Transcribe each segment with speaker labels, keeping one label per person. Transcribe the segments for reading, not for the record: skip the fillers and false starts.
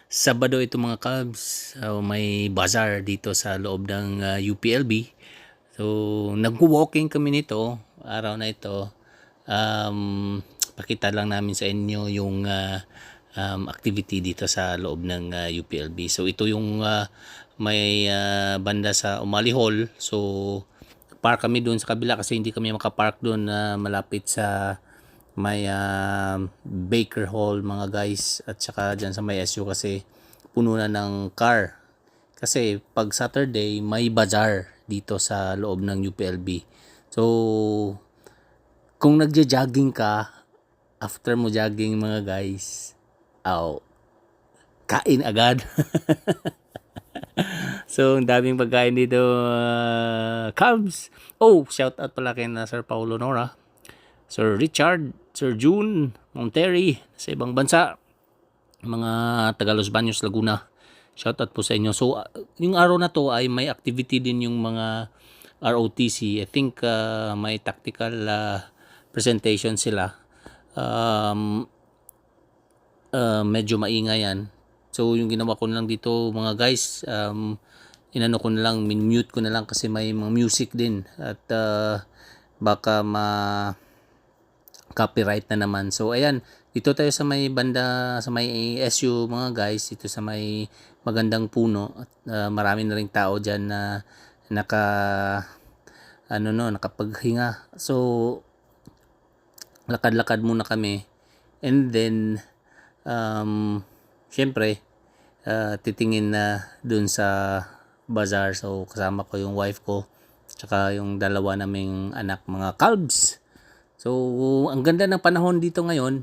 Speaker 1: Sabado ito mga Cubs, may bazaar dito sa loob ng UPLB. So, nag-walking kami nito, araw na ito. Um, Pakita lang namin sa inyo yung activity dito sa loob ng UPLB. So, ito yung may banda sa Umali Hall. So, park kami doon sa kabila kasi hindi kami makapark doon na malapit sa may Baker Hall mga guys, at saka dyan sa may SU kasi puno na ng car kasi pag Saturday may bazaar dito sa loob ng UPLB. So kung nagja-jogging ka, after mo jogging mga guys, kain agad. So ang daming pagkain dito, Cubs. Oh, shout out pala kay na Sir Paulo Nora, Sir Richard, Sir June Monterrey sa ibang bansa, mga taga Los Baños, Laguna. Shoutout po sa inyo. So, yung araw na to ay may activity din yung mga ROTC. I think may tactical presentation sila. Um, Medyo maingay yan. So, yung ginawa ko na lang dito mga guys, inano ko na lang, min-mute ko na lang kasi may mga music din. At baka copyright na naman. So ayan, dito tayo sa may banda, sa may SU mga guys, dito sa may magandang puno. At marami na ring tao diyan na nakapaghinga. So lakad-lakad muna kami. And then syempre titingin na dun sa bazaar. So kasama ko yung wife ko tsaka yung dalawa naming anak, mga Cubs. So, ang ganda ng panahon dito ngayon,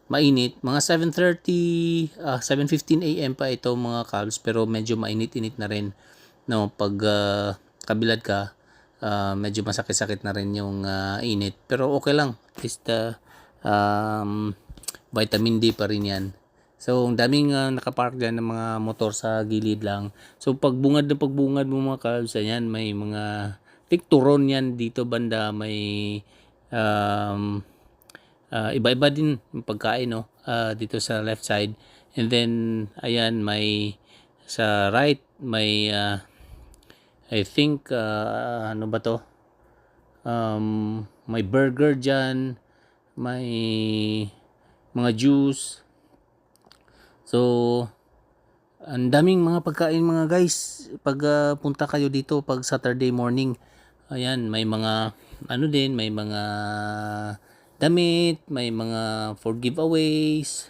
Speaker 1: mainit, mga 7:15 AM pa ito mga Cubs, pero medyo mainit-init na rin. No, pag kabilad ka, medyo masakit-sakit na rin yung init. Pero okay lang, at least vitamin D pa rin yan. So, ang daming nakapark dyan ng mga motor sa gilid lang. So, pagbungad na pagbungad mo mga Cubs, ayan, may mga turon yan dito banda, may iba-iba din yung pagkain, no, dito sa left side. And then ayan, may sa right may I think ano ba to, may burger dyan, may mga juice. So ang daming mga pagkain mga guys pag punta kayo dito pag Saturday morning. Ayan, may mga ano din, may mga damit, may mga for giveaways.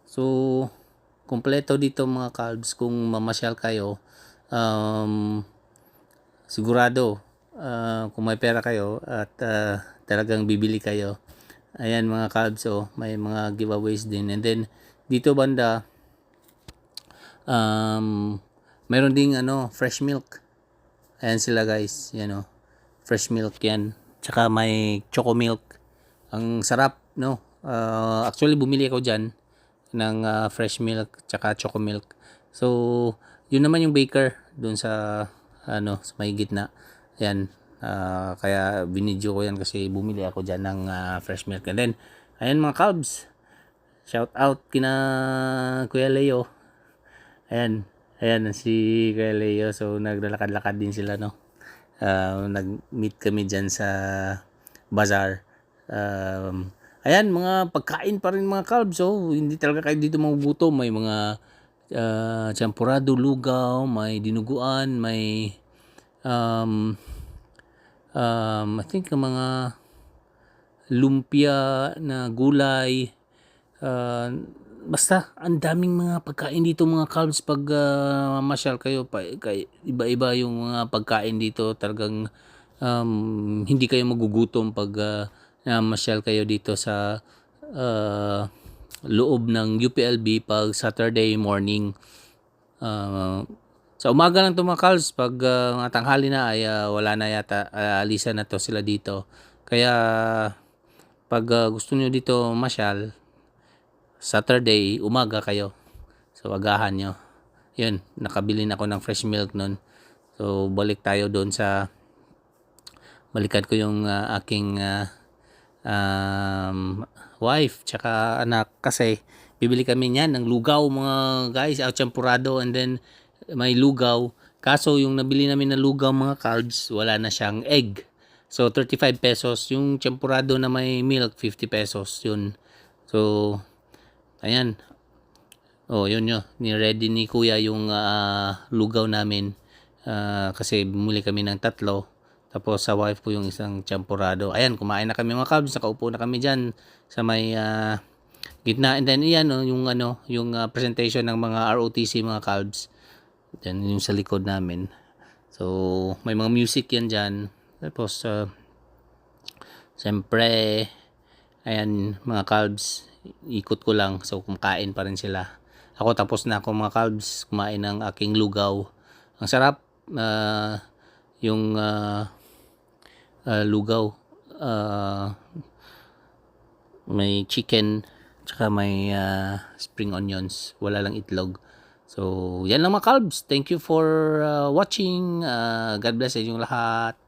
Speaker 1: So kompleto dito mga Cubs. Kung mamasyal kayo, sigurado kung may pera kayo at talagang bibili kayo. Ayan mga Cubs, may mga giveaways din. And then dito banda, mayroon ding fresh milk. Ayan sila guys, yan fresh milk yan. Tsaka may choco milk. Ang sarap, no? Actually bumili ako diyan ng fresh milk tsaka choco milk. So, yun naman yung baker doon sa sa may gitna. Ayan, kaya binidyo ko yan kasi bumili ako diyan ng fresh milk. And then, ayan mga Cubs. Shout out kina Kuya Leo. Ayan, ayan si Kuya Leo. So, naglalakad-lakad din sila, no? Nag-meet kami dyan sa bazaar. Ayan, mga pagkain pa rin mga Cubs. So, hindi talaga kayo dito magugutom. May mga champurado, lugaw, may dinuguan, may I think mga lumpia na gulay. Basta ang daming mga pagkain dito mga Cubs pag mamasyal kayo iba-iba yung mga pagkain dito. Talagang hindi kayo magugutom pag masyal kayo dito sa loob ng UPLB pag Saturday morning. Sa umaga lang ito mga Cubs, pag tanghali na ay wala na yata, alisan na to sila dito. Kaya pag gusto nyo dito masyal, Saturday, umaga kayo. So, agahan nyo. Yun, nakabili na ako ng fresh milk nun. So, balikan ko yung aking wife tsaka anak kasi Bibili kami niyan ng lugaw mga guys, champurado, and then may lugaw. Kaso yung nabili namin na lugaw mga carbs, wala na siyang egg. So 35 pesos. Yung champurado na may milk, 50 pesos yun. So ayan. Oh, yun yun. Ni-ready ni kuya yung lugaw namin. Kasi bumili kami ng tatlo. Tapos sa wife ko yung isang champurado. Ayan, kumain na kami mga carbs. Nakaupo na kami dyan sa may gitna. And then yan, yung presentation ng mga ROTC mga carbs. Then yung sa likod namin. So may mga music yan dyan. Tapos siyempre ayan mga carbs, ikot ko lang. So kumakain pa rin sila. Ako tapos na ako mga carbs, kumain ng aking lugaw. Ang sarap. Yung lugaw. May chicken, tsaka may spring onions. Wala lang itlog. So, yan lang mga carbs. Thank you for watching. God bless sa inyong lahat.